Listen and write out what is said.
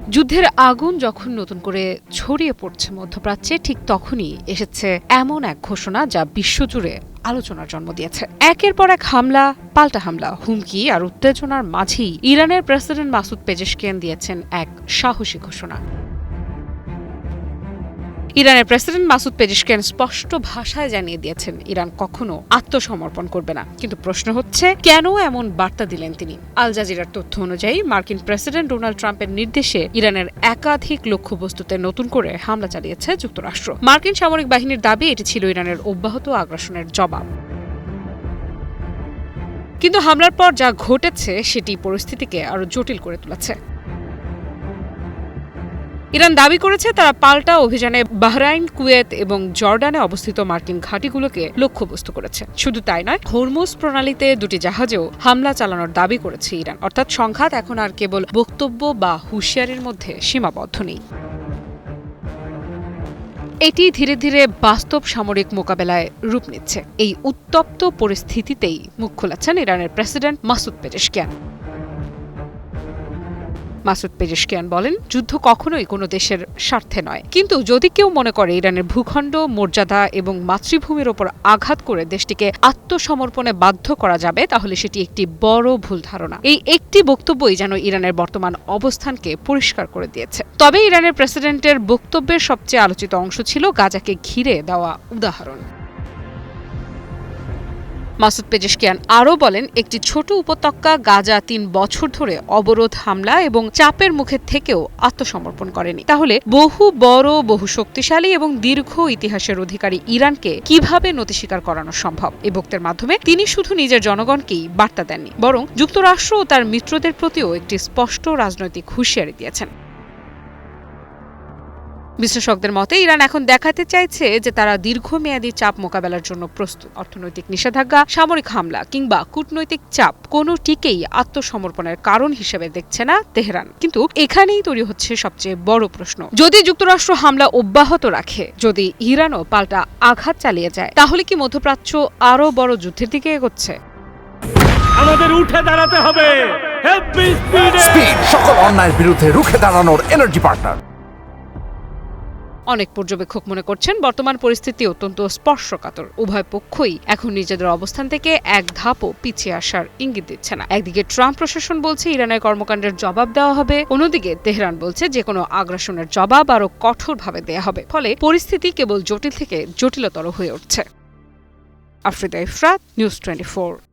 যুদ্ধের আগুন যখন নতুন করে ছড়িয়ে পড়ছে মধ্যপ্রাচ্যে, ঠিক তখনই এসেছে এমন এক ঘোষণা যা বিশ্বজুড়ে আলোচনার জন্ম দিয়েছে। একের পর এক হামলা, পাল্টা হামলা, হুমকি আর উত্তেজনার মাঝেই ইরানের প্রেসিডেন্ট মাসুদ পেজেশকিয়ান দিয়েছেন এক সাহসী ঘোষণা। ইরানের প্রেসিডেন্ট মাসুদ পেজেশকিয়ান স্পষ্ট ভাষায় জানিয়ে দিয়েছেন ইরান কখনো আত্মসমর্পণ করবে না। কিন্তু প্রশ্ন হচ্ছে, কেন এমন বার্তা দিলেন তিনি? আল জাজিরার তথ্য অনুযায়ী মার্কিন প্রেসিডেন্ট ডোনাল্ড ট্রাম্পের নির্দেশে ইরানের একাধিক লক্ষ্যবস্তুতে নতুন করে হামলা চালিয়েছে যুক্তরাষ্ট্র। মার্কিন সামরিক বাহিনীর দাবি এটি ছিল ইরানের অব্যাহত আগ্রাসনের জবাব। কিন্তু হামলার পর যা ঘটেছে সেটি পরিস্থিতিকে আরো জটিল করে তুলেছে। ইরান দাবি করেছে তারা পাল্টা অভিযানে বাহরাইন, কুয়েত এবং জর্ডানে অবস্থিত মার্কিন ঘাঁটিগুলোকে লক্ষ্যবস্তু করেছে। শুধু তাই নয়, হরমুজ প্রণালীতে দুটি জাহাজেও হামলা চালানোর দাবি করেছে ইরান। অর্থাৎ সংঘাত এখন আর কেবল বক্তব্য বা হুঁশিয়ারির মধ্যে সীমাবদ্ধ নেই। এটি ধীরে ধীরে বাস্তব সামরিক মোকাবেলায় রূপ নিচ্ছে। এই উত্তপ্ত পরিস্থিতিতেই মুখ খুলেছেন ইরানের president Masoud Pezeshkian. Masoud Pezeshkian বলেন, যুদ্ধ কখনোই কোনো দেশের স্বার্থে নয়, কিন্তু যদি কেউ মনে করে ইরানের ভূখণ্ড, মর্যাদা এবং মাতৃভূমির ওপর আঘাত করে দেশটিকে আত্মসমর্পণে বাধ্য করা যাবে, তাহলে সেটি একটি বড় ভুল ধারণা। এই একটি বক্তব্যই যেন ইরানের বর্তমান অবস্থানকে পরিষ্কার করে দিয়েছে। তবে ইরানের প্রেসিডেন্টের বক্তব্যের সবচেয়ে আলোচিত অংশ ছিল গাজাকে ঘিরে দেওয়া উদাহরণ। মাসুদ পেজেশকিয়ান আরও বলেন, একটি ছোট উপত্যকা গাজা ৩ বছর ধরে অবরোধ, হামলা এবং চাপের মুখে থেকেও আত্মসমর্পণ করেনি। তাহলে বহু বড়, বহু শক্তিশালী এবং দীর্ঘ ইতিহাসের অধিকারী ইরানকে কিভাবে নতি স্বীকার করানো সম্ভব? এই বক্তব্যের মাধ্যমে তিনি শুধু নিজের জনগণকেই বার্তা দেননি, বরং যুক্তরাষ্ট্র ও তার মিত্রদের প্রতিও একটি স্পষ্ট রাজনৈতিক হুঁশিয়ারি দিয়েছেন। বিশ্লেষকদের মতে ইরান এখন দেখাতে চাইছে যে তারা দীর্ঘমেয়াদী চাপ মোকাবেলার জন্য প্রস্তুত। অর্থনৈতিক নিষেধাজ্ঞা, সামরিক হামলা কিংবা কূটনৈতিক চাপ কোনোটিকেই আত্মসমর্পণের কারণ হিসেবে দেখছে না তেহরান। কিন্তু এখানেই তৈরি হচ্ছে সবচেয়ে বড় প্রশ্ন। যদি যুক্তরাষ্ট্র হামলা অব্যাহত রাখে, যদি ইরানও পাল্টা আঘাত চালিয়ে যায়, তাহলে কি মধ্যপ্রাচ্য আরও বড় যুদ্ধের দিকে এগোচ্ছে? আমাদের উঠে দাঁড়াতে হবে। স্পিড, সকল অন্যায়ের বিরুদ্ধে রুখে দাঁড়ানোর এনার্জি পার্টনার। অনেক পর্যবেক্ষক মনে করছেন বর্তমান পরিস্থিতি অত্যন্ত স্পর্শকাতর। উভয় পক্ষই এখন নিজেদের অবস্থান থেকে এক ধাপও পিছিয়ে আসার ইঙ্গিত দিচ্ছে না। একদিকে ট্রাম্প প্রশাসন বলছে ইরানের কর্মকাণ্ডের জবাব দেওয়া হবে, অন্যদিকে তেহরান বলছে যে কোনো আগ্রাসনের জবাব আরও কঠোরভাবে দেয়া হবে। ফলে পরিস্থিতি কেবল জটিল থেকে জটিলতর হয়ে উঠছে। আফ্রিদা ইফরাত, নিউজ 24।